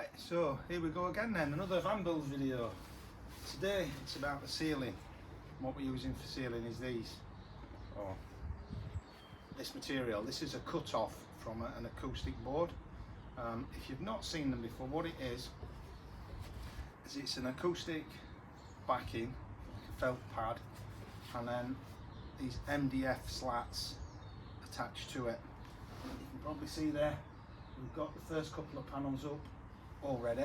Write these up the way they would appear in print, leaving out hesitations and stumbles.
Right, so here we go again then, another van build video. Today it's about the ceiling. What we're using for ceiling is this material. This is a cut off from an acoustic board. If you've not seen them before, what it is it's an acoustic backing, like a felt pad, and then these MDF slats attached to it. You can probably see there, we've got the first couple of panels up already.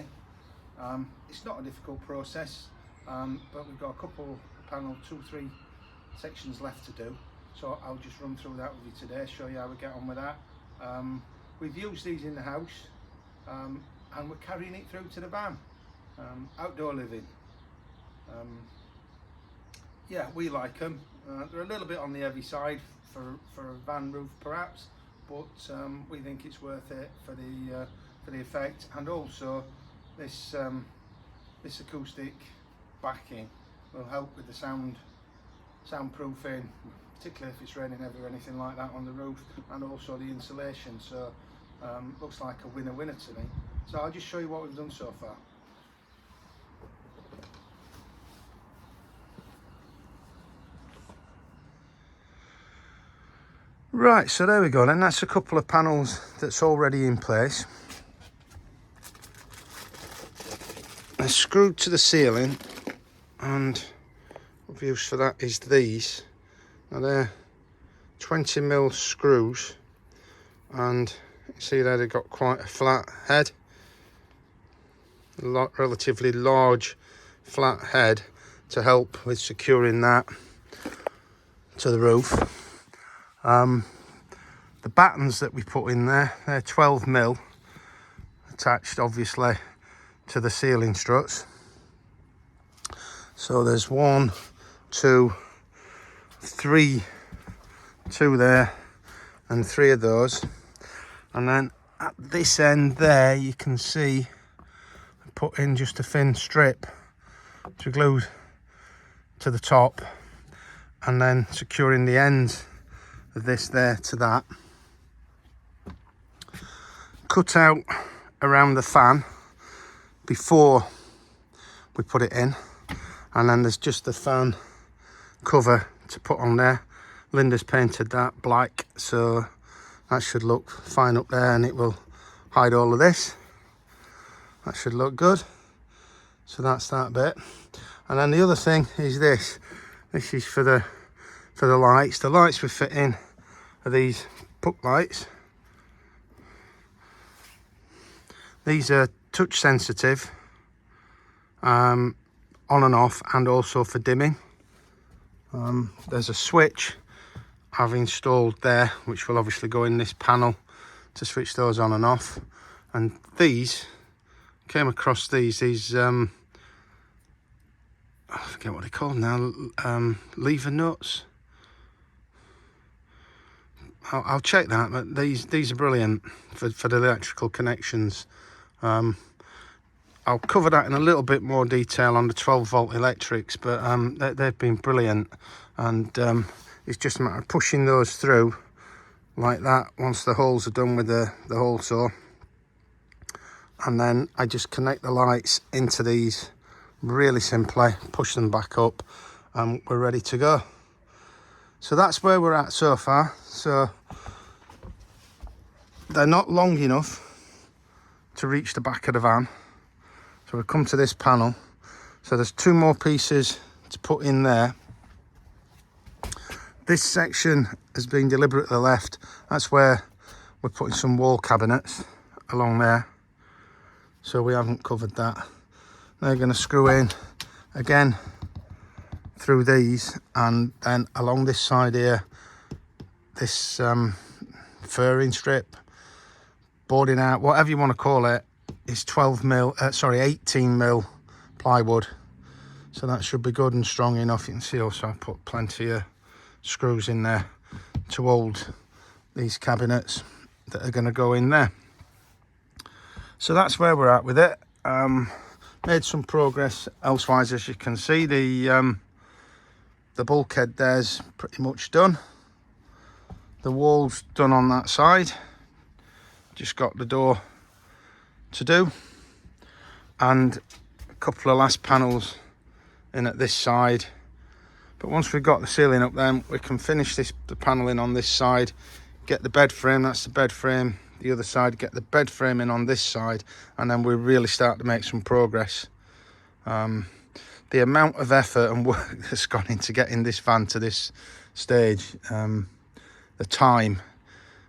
It's not a difficult process, but we've got a couple of panel, 2-3 sections left to do. So I'll just run through that with you today, show you how we get on with that. We've used these in the house, and we're carrying it through to the van. Outdoor living. Yeah, we like them. They're a little bit on the heavy side for a van roof perhaps, but we think it's worth it for the effect, and also this acoustic backing will help with the soundproofing, particularly if it's raining heavy or anything like that on the roof, and also the insulation. So looks like a winner to me. So I'll just show you what we've done so far. Right, so there we go then, that's a couple of panels that's already in place. They're screwed to the ceiling, and what we've used for that is these. Now they're 20mm screws, and you see there they've got quite a flat head, a relatively large flat head to help with securing that to the roof. The battens that we put in there, they're 12mm, attached obviously to the ceiling struts. So there's 1, 2, 3, 2 there, and 3 of those. And then at this end there, you can see I put in just a thin strip to glue to the top, and then securing the ends of this there to that. Cut out around the fan before we put it in, and then there's just the fan cover to put on there. Linda's painted that black, so that should look fine up there, and it will hide all of this. That should look good. So that's that bit. And then the other thing is this is for the lights. The lights we fit in are these puck lights. These are touch sensitive, on and off, and also for dimming. There's a switch I've installed there, which will obviously go in this panel to switch those on and off. And these, came across these I forget what they're called now, lever nuts. I'll check that, but these are brilliant for the electrical connections. I'll cover that in a little bit more detail on the 12-volt electrics, but they've been brilliant, and it's just a matter of pushing those through like that once the holes are done with the hole saw, and then I just connect the lights into these really simply, push them back up, and we're ready to go. So that's where we're at so far. So they're not long enough to reach the back of the van, so we've come to this panel. So there's 2 more pieces to put in there. This section has been deliberately left. That's where we're putting some wall cabinets along there, so we haven't covered that. They're going to screw in again through these, and then along this side here, this furring strip, boarding out, whatever you want to call it, is 18mm plywood. So that should be good and strong enough. You can see also I put plenty of screws in there to hold these cabinets that are going to go in there. So that's where we're at with it. Made some progress elsewise, as you can see. The bulkhead there's pretty much done. The wall's done on that side. Just got the door to do. and a couple of last panels in at this side. But once we've got the ceiling up, then we can finish the paneling on this side, get the bed frame, that's the bed frame, the other side, get the bed frame in on this side, and then we really start to make some progress. The amount of effort and work that's gone into getting this van to this stage, the time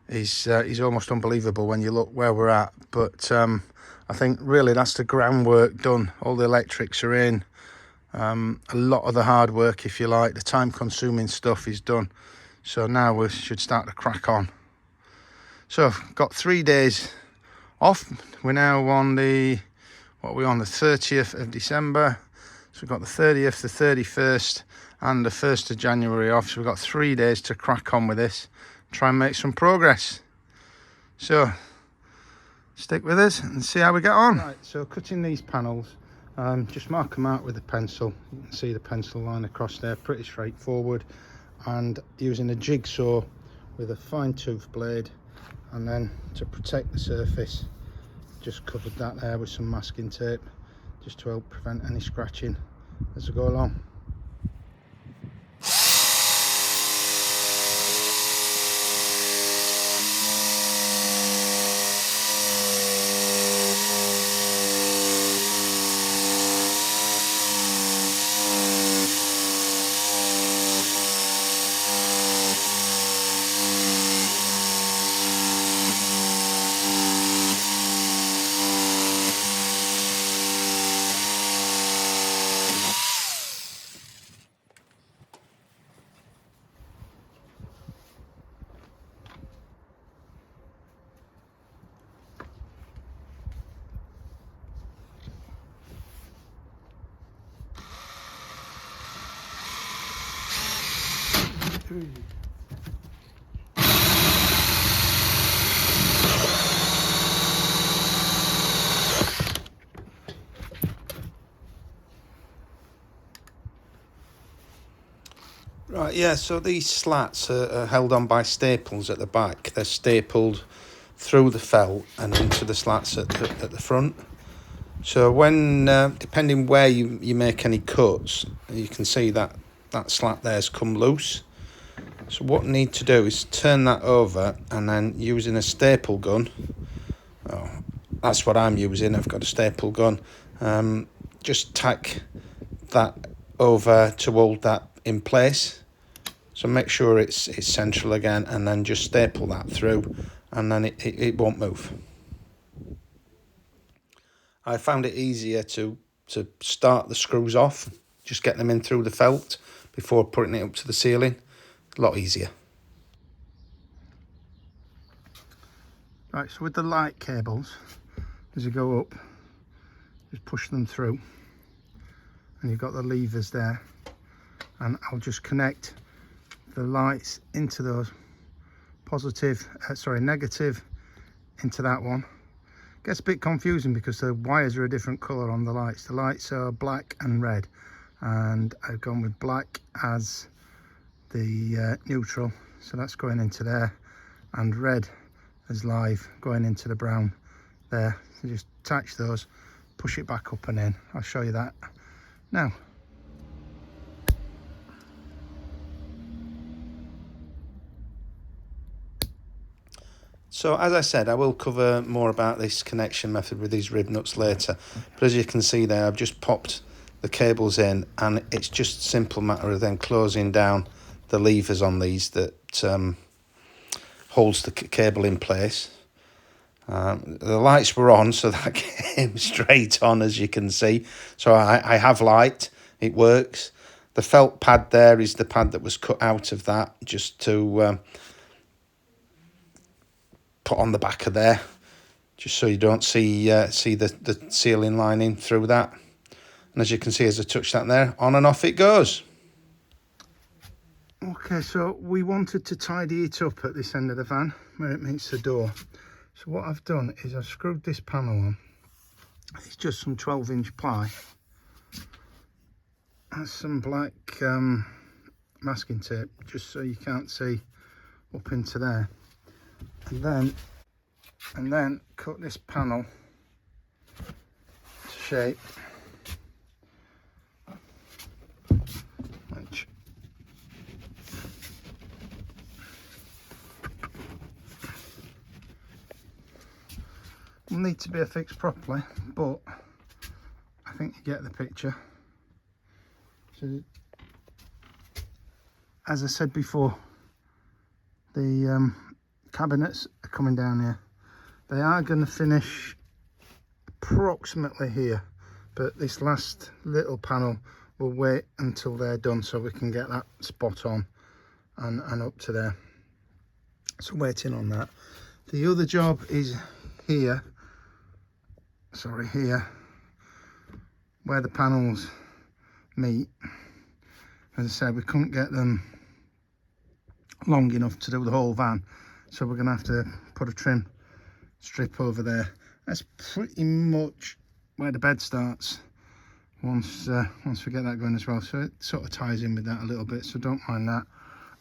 is almost unbelievable when you look where we're at. But I think really that's the groundwork done. All the electrics are in. A lot of the hard work, if you like, the time consuming stuff is done. So now we should start to crack on. So I've got 3 days off. We're now on the 30th of December. So we've got the 30th, the 31st and the 1st of January off. So we've got 3 days to crack on with this, try and make some progress. So stick with us and see how we get on. Right, so cutting these panels, just mark them out with a pencil. You can see the pencil line across there, pretty straightforward. And using a jigsaw with a fine tooth blade, and then to protect the surface, just covered that there with some masking tape, just to help prevent any scratching as we go along. Right, yeah, so these slats are held on by staples at the back. They're stapled through the felt and into the slats at the front. So when, depending where you make any cuts, you can see that slat there's come loose. So what you need to do is turn that over, and then using a staple gun, that's what I'm using, I've got a staple gun, just tack that over to hold that in place. So make sure it's central again, and then just staple that through, and then it won't move. I found it easier to start the screws off, just get them in through the felt before putting it up to the ceiling. A lot easier. Right, so with the light cables, as you go up, just push them through, and you've got the levers there, and I'll just connect the lights into those negative into that one. Gets a bit confusing because the wires are a different colour on the lights. The lights are black and red, and I've gone with black as the neutral, so that's going into there, and red as live going into the brown there. So just attach those, push it back up and in. I'll show you that now. So as I said, I will cover more about this connection method with these rib nuts later. But as you can see there, I've just popped the cables in, and it's just a simple matter of then closing down the levers on these that holds the cable in place. The lights were on, so that came straight on, as you can see. So I have light, it works. The felt pad there is the pad that was cut out of that, just to put on the back of there, just so you don't see the ceiling lining through that. And as you can see, as I touch that there, on and off it goes. Okay, so we wanted to tidy it up at this end of the van where it meets the door. So what I've done is I've screwed this panel on. It's just some 12-inch ply. That's some black masking tape, just so you can't see up into there. And then cut this panel to shape, which will need to be affixed properly, but I think you get the picture. So, as I said before, the cabinets are coming down here. They are going to finish approximately here, but this last little panel will wait until they're done so we can get that spot on and up to there. So waiting on that. The other job is here, sorry, here, where the panels meet. As I said, we couldn't get them long enough to do the whole van, so we're going to have to put a trim strip over there. That's pretty much where the bed starts once we get that going as well, so it sort of ties in with that a little bit, so don't mind that.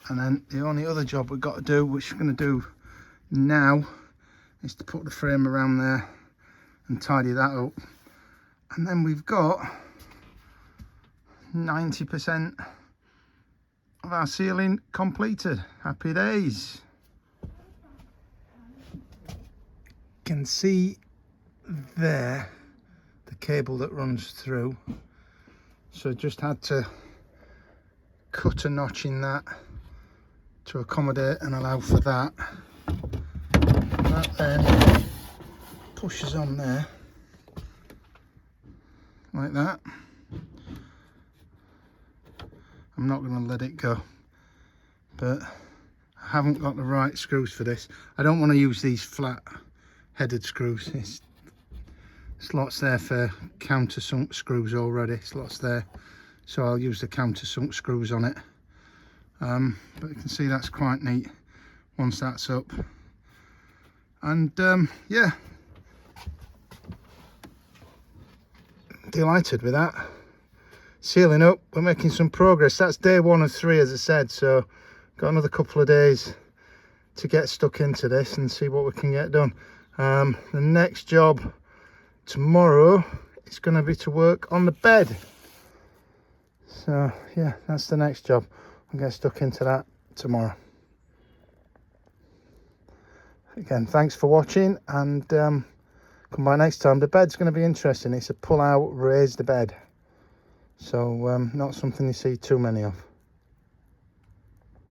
And then the only other job we've got to do, which we're going to do now, is to put the frame around there and tidy that up, and then we've got 90% of our ceiling completed. Happy days. You can see there the cable that runs through, so just had to cut a notch in that to accommodate and allow for that. That then pushes on there like that. I'm not going to let it go, but I haven't got the right screws for this. I don't want to use these flat headed screws. It's slots there for countersunk screws already, slots there, so I'll use the countersunk screws on it. But you can see that's quite neat once that's up. And yeah, delighted with that. Sealing up, we're making some progress. That's day 1 of 3, as I said, so got another couple of days to get stuck into this and see what we can get done. The next job tomorrow is going to be to work on the bed. So yeah, that's the next job. I'll get stuck into that tomorrow. Again, thanks for watching, and come by next time. The bed's going to be interesting. It's a pull out raised bed, so not something you see too many of.